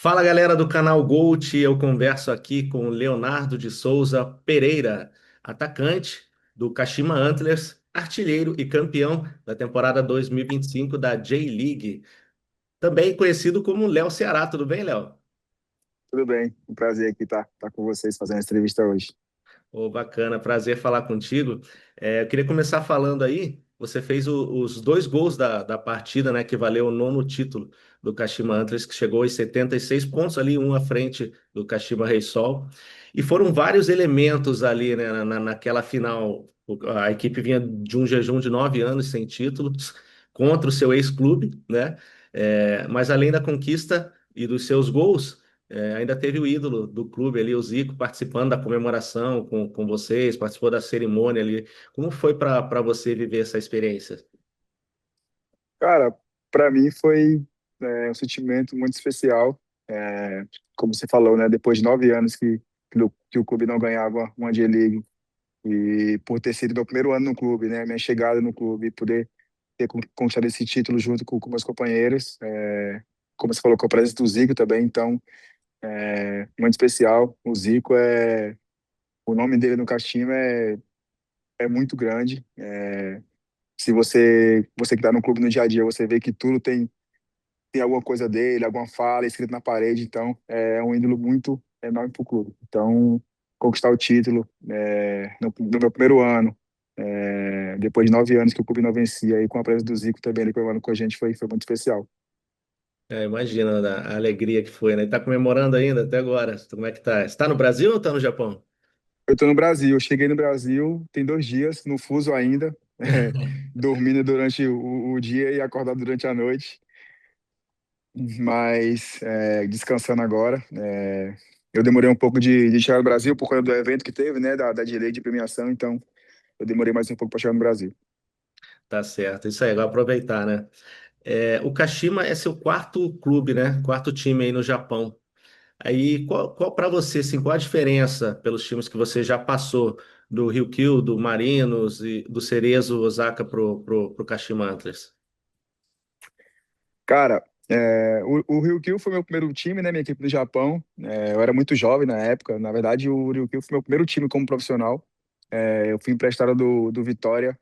Fala galera do canal Gold, eu converso aqui com o Leonardo de Souza Pereira, atacante do Kashima Antlers, artilheiro e campeão da temporada 2025 da J-League, também conhecido como Léo Ceará. Tudo bem, Léo? Tudo bem, um prazer aqui estar com vocês fazendo essa entrevista hoje. Ô, bacana, prazer falar contigo. Eu queria começar falando aí, você fez os dois gols da partida, né, que valeu o nono título do Kashima Antlers, que chegou aos 76 pontos ali, um à frente do Kashima Reysol. E foram vários elementos ali, né, naquela final. A equipe vinha de um jejum de 9 anos sem títulos contra o seu ex-clube, né? Mas além da conquista e dos seus gols, ainda teve o ídolo do clube ali, o Zico, participando da comemoração com vocês, participou da cerimônia ali. Como foi para você viver essa experiência? Cara, para mim foi um sentimento muito especial. Como você falou, né? Depois de 9 anos que o clube não ganhava uma J-League e por ter sido meu primeiro ano no clube, né? Minha chegada no clube, poder ter conquistado esse título junto com meus companheiros. Como você falou, com a presença do Zico também, então muito especial. O Zico o nome dele no Kashima é muito grande. Se você que está no clube no dia a dia, você vê que tudo tem alguma coisa dele, alguma fala escrita na parede, então é um ídolo muito enorme para o clube. Então, conquistar o título no meu primeiro ano, depois de 9 anos que o clube não vencia, e com a presença do Zico também ali comemorando com a gente, foi muito especial. Imagina a alegria que foi, né? Tá comemorando ainda até agora. Como é que tá? Está no Brasil ou está no Japão? Eu estou no Brasil, eu cheguei no Brasil tem 2 dias, no fuso ainda, dormindo durante o dia e acordado durante a noite. Mas descansando agora. Eu demorei um pouco de chegar no Brasil por conta do evento que teve, né, da delay de premiação, então eu demorei mais um pouco para chegar no Brasil. Tá certo. Isso aí, agora aproveitar, né? O Kashima é seu quarto clube, né? Quarto time aí no Japão. Aí, qual para você, assim, qual a diferença pelos times que você já passou do Ryukyu, do Marinos e do Cerezo Osaka pro Kashima Antlers? Cara, o Ryukyu foi meu primeiro time, né, minha equipe do Japão. Eu era muito jovem na época. Na verdade, o Ryukyu foi meu primeiro time como profissional. Eu fui emprestado do Vitória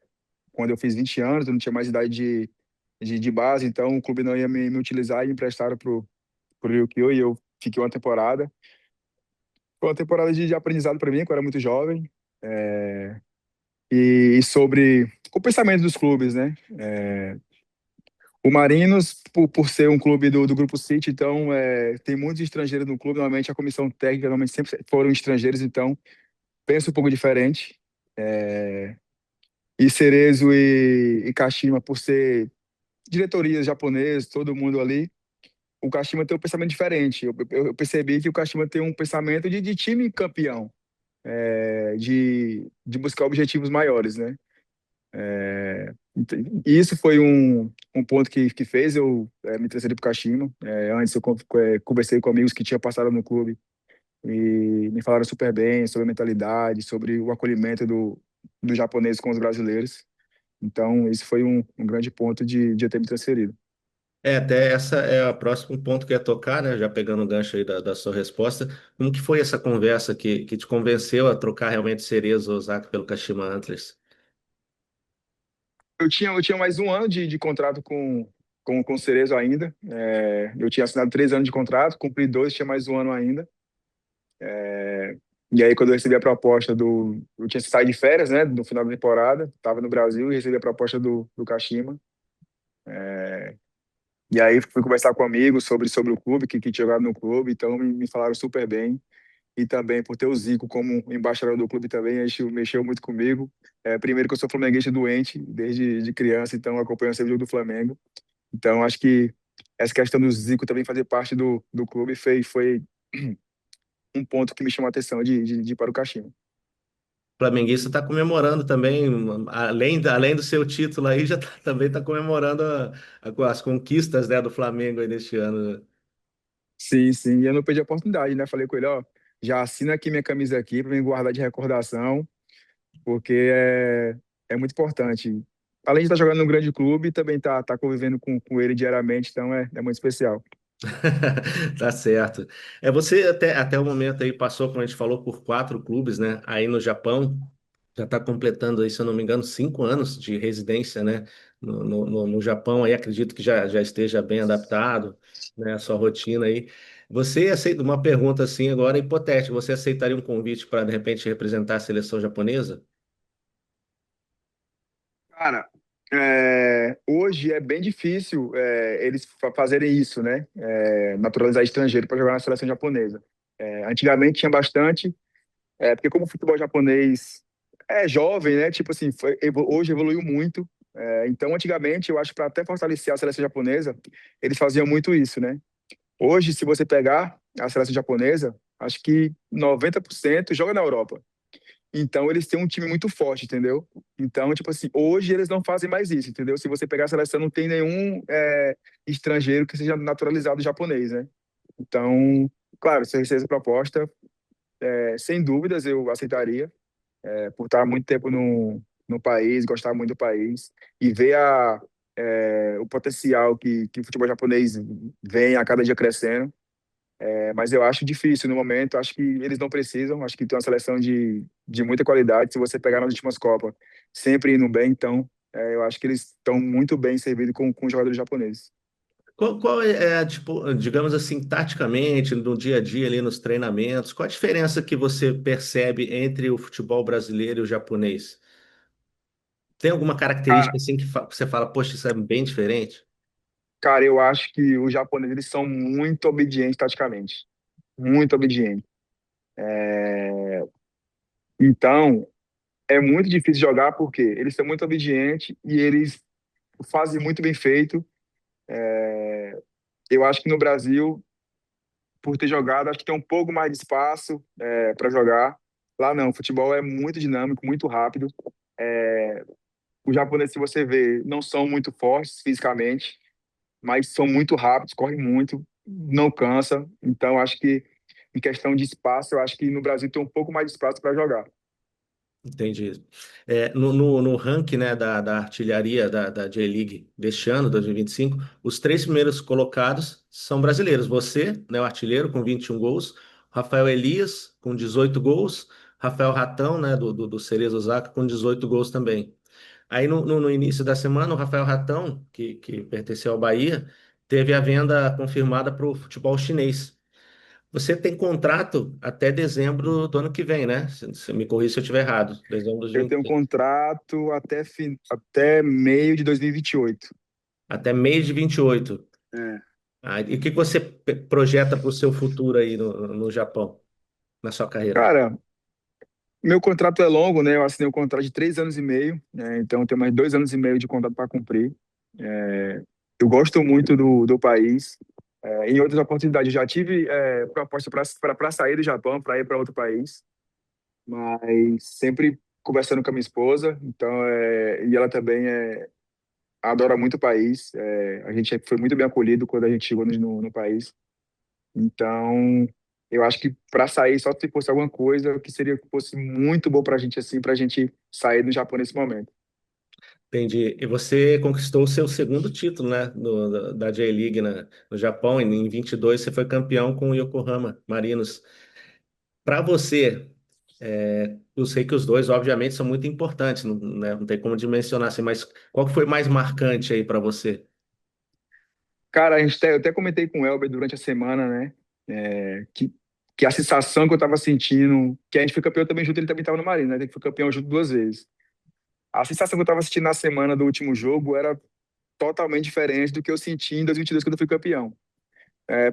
quando eu fiz 20 anos, eu não tinha mais idade de base, então o clube não ia me utilizar e me emprestaram pro Ryukyu e eu fiquei uma temporada. Foi uma temporada de aprendizado para mim, que eu era muito jovem. É, e sobre o pensamento dos clubes, né? O Marinos, por ser um clube do Grupo City, então tem muitos estrangeiros no clube. Normalmente a comissão técnica normalmente sempre foram estrangeiros, então pensa um pouco diferente. E Cerezo e Kashima, por ser diretorias japonesas, todo mundo ali, o Kashima tem um pensamento diferente. Eu percebi que o Kashima tem um pensamento de time campeão, de buscar objetivos maiores, né? E isso foi um ponto que fez eu me transferir para o Kashima. Antes eu conversei com amigos que tinham passado no clube e me falaram super bem sobre a mentalidade, sobre o acolhimento do japonês com os brasileiros. Então, isso foi um grande ponto de eu ter me transferido. Até essa é o próximo ponto que eu ia tocar, né? Já pegando o gancho aí da sua resposta. Como que foi essa conversa que te convenceu a trocar realmente Cerezo Osaka pelo Kashima Antlers? Eu tinha mais um ano de contrato com o Cerezo ainda. Eu tinha assinado 3 anos de contrato, cumpri dois, tinha mais um ano ainda. E aí, quando eu recebi a proposta Eu tinha saído de férias, né, no final da temporada, estava no Brasil e recebi a proposta do Kashima. E aí, fui conversar com amigos sobre o clube, que tinha jogado no clube, então me falaram super bem. E também por ter o Zico como embaixador do clube também, isso mexeu muito comigo. Primeiro que eu sou flamenguista doente desde de criança, então acompanho sempre o jogo do Flamengo. Então, acho que essa questão do Zico também fazer parte do clube foi um ponto que me chamou a atenção de ir para o Kashima. Flamenguista está comemorando também, além do seu título aí, também está comemorando as conquistas, né, do Flamengo aí neste ano, né? Sim, sim. E eu não perdi a oportunidade, né? Falei com ele, ó, já assina aqui minha camisa aqui para me guardar de recordação, porque é muito importante. Além de estar jogando num grande clube, também tá convivendo com ele diariamente, então é muito especial. Tá certo. Você até o momento aí passou, como a gente falou, por 4 clubes, né? Aí no Japão, já está completando aí, se eu não me engano, 5 anos de residência, né? No Japão, aí acredito que já esteja bem adaptado, né? A sua rotina aí. Você aceita uma pergunta assim agora hipotética, você aceitaria um convite para de repente representar a seleção japonesa? Cara, hoje é bem difícil eles fazerem isso, né? Naturalizar estrangeiro para jogar na seleção japonesa. Antigamente tinha bastante, porque como o futebol japonês é jovem, né? Tipo assim, hoje evoluiu muito. Então, antigamente, eu acho que para até fortalecer a seleção japonesa, eles faziam muito isso, né? Hoje, se você pegar a seleção japonesa, acho que 90% joga na Europa. Então, eles têm um time muito forte, entendeu? Então, tipo assim, hoje eles não fazem mais isso, entendeu? Se você pegar a seleção, não tem nenhum estrangeiro que seja naturalizado japonês, né? Então, claro, se eu recebesse a proposta, sem dúvidas eu aceitaria, por estar muito tempo no país, gostar muito do país e ver o potencial que o futebol japonês vem a cada dia crescendo. Mas eu acho difícil no momento, acho que eles não precisam, acho que tem uma seleção de muita qualidade. Se você pegar nas últimas Copas, sempre indo bem, então eu acho que eles estão muito bem servidos com os jogadores japoneses. Qual é, tipo, digamos assim, taticamente, no dia a dia ali nos treinamentos, qual a diferença que você percebe entre o futebol brasileiro e o japonês? Tem alguma característica Cara, assim que você fala, poxa, isso é bem diferente? cara, eu acho que os japoneses eles são muito obedientes taticamente, muito obedientes. Então, é muito difícil jogar porque eles são muito obedientes e eles fazem muito bem feito. Eu acho que no Brasil, por ter jogado, acho que tem um pouco mais de espaço para jogar. Lá não, o futebol é muito dinâmico, muito rápido. Os japoneses, se você vê, não são muito fortes fisicamente, mas são muito rápidos, correm muito, não cansa. Então, acho que em questão de espaço, eu acho que no Brasil tem um pouco mais de espaço para jogar. Entendi. No ranking, né, da artilharia da J-League deste ano, 2025, os 3 primeiros colocados são brasileiros. Você, né, o artilheiro, com 21 gols, Rafael Elias, com 18 gols, Rafael Ratão, né, do Cerezo Osaka, com 18 gols também. Aí no início da semana, o Rafael Ratão, que pertenceu ao Bahia, teve a venda confirmada para o futebol chinês. Você tem contrato até dezembro do ano que vem, né? Se me corrija se eu estiver errado. Dezembro de Eu tenho um 25. contrato até meio de 2028. Até mês de 28. É. Ah, e o que que você projeta para o seu futuro aí no Japão, na sua carreira? Cara, meu contrato é longo, né? Eu assinei um contrato de 3 anos e meio, né? Então eu tenho mais 2 anos e meio de contrato para cumprir. Eu gosto muito do país. Em outras oportunidades, eu já tive proposta para sair do Japão, para ir para outro país, mas sempre conversando com a minha esposa. Então, e ela também adora muito o país. A gente foi muito bem acolhido quando a gente chegou no país. Então, eu acho que para sair, só se fosse alguma coisa que seria que fosse muito bom para a gente assim, para a gente sair do Japão nesse momento. Entendi. E você conquistou o seu segundo título, né, da J-League no Japão. Em 22 você foi campeão com o Yokohama Marinos. Para você, eu sei que os dois, obviamente, são muito importantes, não, né, não tem como dimensionar assim, mas qual que foi mais marcante aí para você? Cara, eu até comentei com o Elber durante a semana, né? Que a sensação que eu tava sentindo, que a gente foi campeão também junto, ele também tava no Marinho, né? Ele foi campeão junto 2 vezes. A sensação que eu tava sentindo na semana do último jogo era totalmente diferente do que eu senti em 2022 quando eu fui campeão.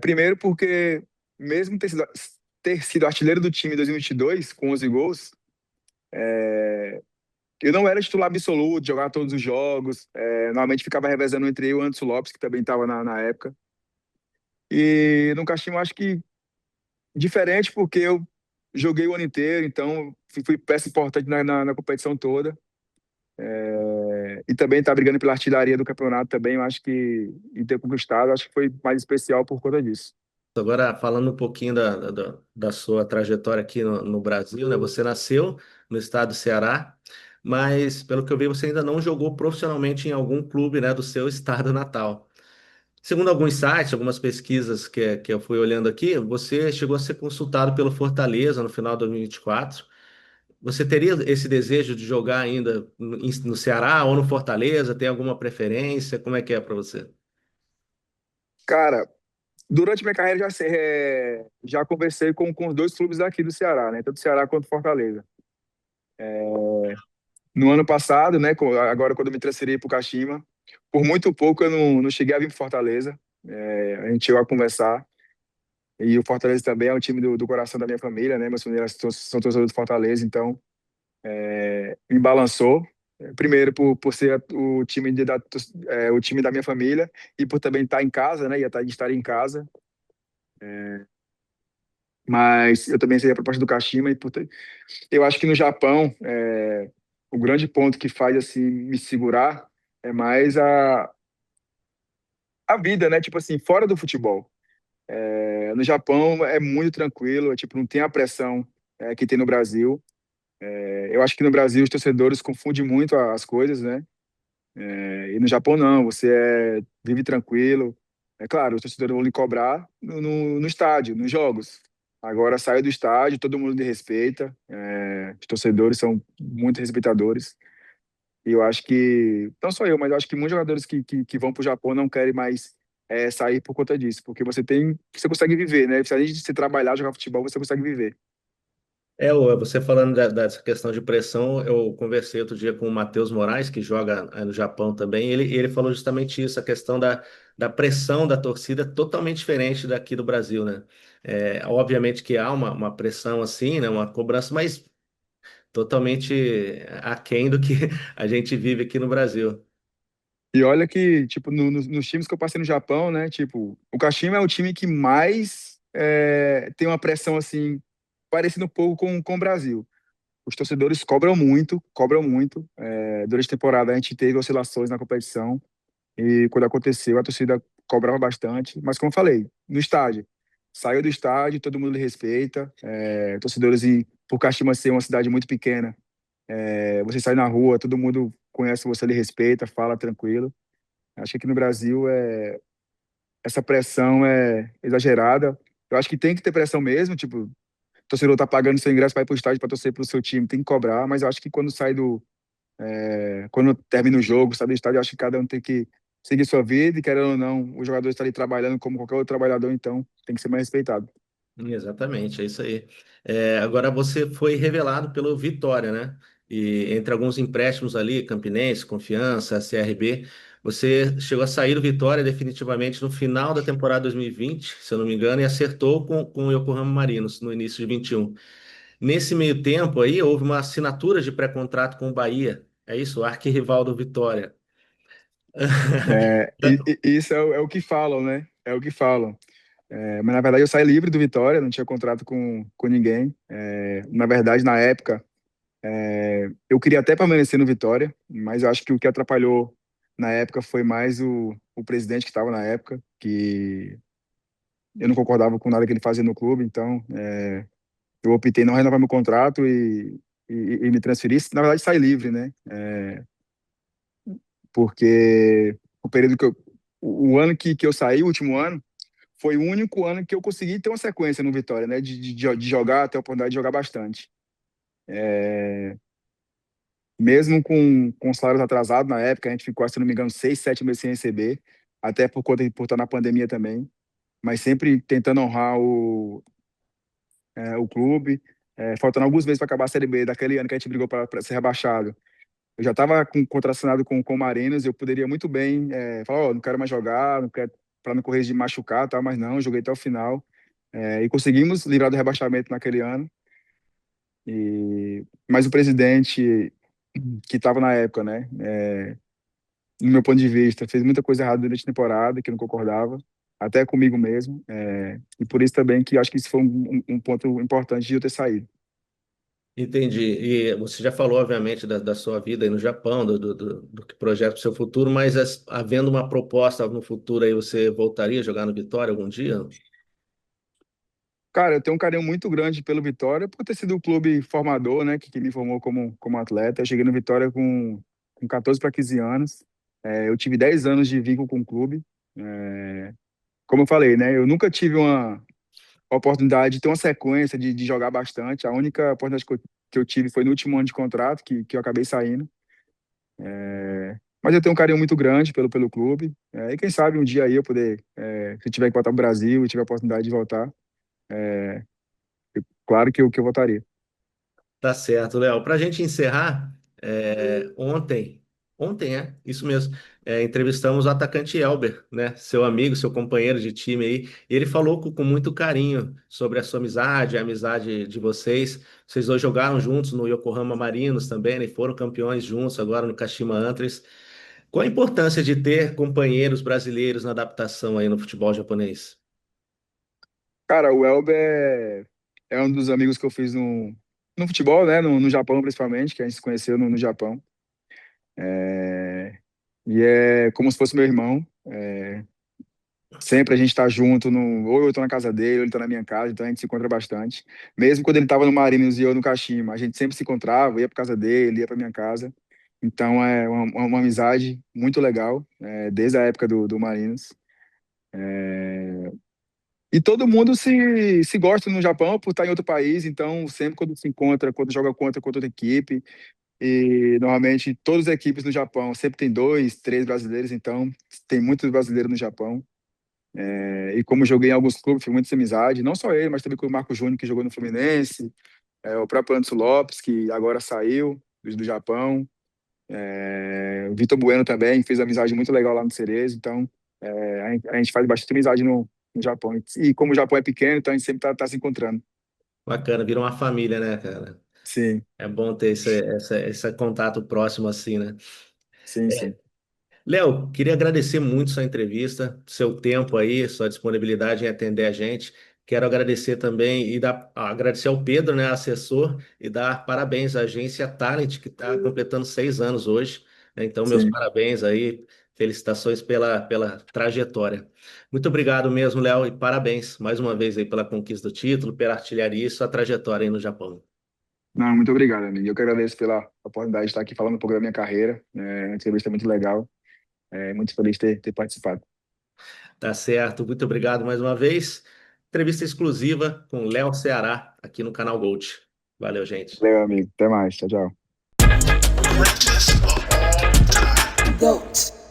Primeiro porque, mesmo ter sido artilheiro do time em 2022, com 11 gols, eu não era titular absoluto, jogar todos os jogos. Normalmente ficava revezando entre eu e o Anderson Lopes, que também estava na época. E no Caxima, acho que diferente porque eu joguei o ano inteiro, então fui peça importante na competição toda. E também tá brigando pela artilharia do campeonato também, eu acho que e ter conquistado, acho que foi mais especial por conta disso. Agora, falando um pouquinho da sua trajetória aqui no Brasil, né? Você nasceu no estado do Ceará, mas, pelo que eu vi, você ainda não jogou profissionalmente em algum clube, né, do seu estado natal. Segundo alguns sites, algumas pesquisas que eu fui olhando aqui, você chegou a ser consultado pelo Fortaleza no final de 2024. Você teria esse desejo de jogar ainda no Ceará ou no Fortaleza? Tem alguma preferência? Como é que é para você? Cara, durante minha carreira já conversei com os dois clubes daqui do Ceará, né? Tanto Ceará quanto Fortaleza. No ano passado, né? Agora quando eu me transferi para o Kashima, por muito pouco eu não cheguei a vir para Fortaleza. A gente chegou a conversar. E o Fortaleza também é um time do coração da minha família, né? Meus familiares são torcedores do Fortaleza, então me balançou. Primeiro por ser o time da minha família e por também estar em casa, né? De estar em casa. Mas eu também sei a proposta do Kashima eu acho que no Japão o grande ponto que faz assim me segurar é mais a vida, né? Tipo assim, fora do futebol. No Japão é muito tranquilo, tipo, não tem a pressão que tem no Brasil. Eu acho que no Brasil os torcedores confundem muito as coisas, né? E no Japão não, vive tranquilo. É claro, os torcedores vão lhe cobrar no estádio, nos jogos. Agora sai do estádio, todo mundo lhe respeita. Os torcedores são muito respeitadores. E eu acho que, não só eu, mas eu acho que muitos jogadores que vão para o Japão não querem mais sair por conta disso, porque você consegue viver, né? Se além de você trabalhar, jogar futebol, você consegue viver. Você falando dessa questão de pressão, eu conversei outro dia com o Matheus Moraes, que joga no Japão também, e ele falou justamente isso, a questão da pressão da torcida é totalmente diferente daqui do Brasil, né? Obviamente que há uma pressão assim, né? Uma cobrança, mas totalmente aquém do que a gente vive aqui no Brasil. E olha que, tipo, nos times que eu passei no Japão, né? Tipo, o Kashima é o time que mais tem uma pressão, assim, parecendo um pouco com o Brasil. Os torcedores cobram muito, cobram muito. Durante a temporada a gente teve oscilações na competição e quando aconteceu a torcida cobrava bastante. Mas como eu falei, no estádio, saiu do estádio, todo mundo lhe respeita. Torcedores, e por Kashima ser uma cidade muito pequena, você sai na rua, todo mundo conhece você, lhe respeita, fala tranquilo. Acho que aqui no Brasil essa pressão é exagerada. Eu acho que tem que ter pressão mesmo, tipo, o torcedor tá pagando seu ingresso para ir pro estádio para torcer pro seu time, tem que cobrar, mas eu acho que quando termina o jogo, sai do estádio, eu acho que cada um tem que seguir sua vida e querendo ou não, o jogador está ali trabalhando como qualquer outro trabalhador, então tem que ser mais respeitado. Exatamente, é isso aí. Agora você foi revelado pelo Vitória, né? E entre alguns empréstimos ali, Campinense, Confiança, CRB, você chegou a sair do Vitória definitivamente no final da temporada 2020, se eu não me engano, e acertou com o Yokohama Marinos no início de 21. Nesse meio tempo aí, houve uma assinatura de pré-contrato com o Bahia. É isso, o arquirrival do Vitória. Isso é o que falam, né? É o que falam. Mas na verdade eu saí livre do Vitória, não tinha contrato com ninguém. Na verdade, na época, eu queria até permanecer no Vitória, mas eu acho que o que atrapalhou na época foi mais o presidente que estava na época, que eu não concordava com nada que ele fazia no clube, então eu optei em não renovar meu contrato e me transferir. Na verdade, saí livre, né? Porque o período o ano que eu saí, o último ano, foi o único ano que eu consegui ter uma sequência no Vitória, né? De jogar, ter a oportunidade de jogar bastante. Mesmo com salários atrasados na época, a gente ficou, se não me engano, 6, 7 meses sem receber, até por conta de por estar na pandemia também, mas sempre tentando honrar o clube, faltando alguns meses para acabar a Série B daquele ano que a gente brigou para ser rebaixado. Eu já estava contracionado com o Marinos, eu poderia muito bem falar, ó, não quero mais jogar, não quero para não correr de machucar, tá? Mas não, joguei até o final. E conseguimos livrar do rebaixamento naquele ano. Mas o presidente que estava na época, né? No meu ponto de vista, fez muita coisa errada durante a temporada, que eu não concordava, até comigo mesmo. E por isso também que eu acho que isso foi um ponto importante de eu ter saído. Entendi. E você já falou, obviamente, da sua vida aí no Japão, do que projeta para o seu futuro, mas havendo uma proposta no futuro aí, você voltaria a jogar no Vitória algum dia? Cara, eu tenho um carinho muito grande pelo Vitória, por ter sido o clube formador, né, que me formou como atleta. Eu cheguei no Vitória com 14 para 15 anos. Eu tive 10 anos de vínculo com o clube. Como eu falei, né? Eu nunca tive uma oportunidade de ter uma sequência de jogar bastante. A única oportunidade que eu tive foi no último ano de contrato, que eu acabei saindo. Mas eu tenho um carinho muito grande pelo clube. E quem sabe um dia aí eu poder, se eu tiver que voltar para o Brasil e tiver a oportunidade de voltar, claro que eu voltaria. Tá certo, Léo. Para a gente encerrar, ontem, isso mesmo, entrevistamos o atacante Elber, né? Seu amigo, seu companheiro de time aí. E ele falou com muito carinho sobre a sua amizade, a amizade de vocês. Vocês dois jogaram juntos no Yokohama Marinos também, né? E foram campeões juntos agora no Kashima Antlers. Qual a importância de ter companheiros brasileiros na adaptação aí no futebol japonês? Cara, o Elber é um dos amigos que eu fiz no futebol, né? No Japão, principalmente, que a gente se conheceu no Japão. É, e é como se fosse meu irmão. Sempre a gente tá junto, ou eu tô na casa dele, ou ele tá na minha casa, então a gente se encontra bastante. Mesmo quando ele tava no Marinos e eu no Kashima, a gente sempre se encontrava, ia pra casa dele, ia pra minha casa. Então é uma amizade muito legal, desde a época do Marinos. E todo mundo se gosta no Japão por estar em outro país, então sempre quando se encontra, quando joga contra outra equipe, e normalmente todas as equipes no Japão sempre tem dois, três brasileiros, então tem muitos brasileiros no Japão. E como joguei em alguns clubes, fiz muita amizade, não só ele, mas também com o Marco Júnior, que jogou no Fluminense, o próprio Anderson Lopes, que agora saiu do Japão, o Vitor Bueno também, fez amizade muito legal lá no Cerezo, então a gente faz bastante amizade no Japão. E como o Japão é pequeno, então a gente sempre tá se encontrando. Bacana, vira uma família, né, cara? Sim, É bom ter esse contato próximo assim, né? sim, sim. Léo, queria agradecer muito sua entrevista, seu tempo aí, sua disponibilidade em atender a gente. Quero agradecer também agradecer ao Pedro, né, assessor, e dar parabéns à agência Talent, que está completando 6 anos hoje, né? Então, meus Sim. parabéns aí, felicitações pela trajetória. Muito obrigado mesmo, Léo, e parabéns mais uma vez aí pela conquista do título, pela artilharia e sua trajetória aí no Japão. Não, muito obrigado, amigo. Eu que agradeço pela oportunidade de estar aqui falando um pouco da minha carreira. A entrevista é muito legal. Muito feliz de ter participado. Tá certo, muito obrigado mais uma vez. Entrevista exclusiva com Léo Ceará aqui no canal Gold. Valeu, gente. Valeu, amigo. Até mais. Tchau, tchau. GOAT.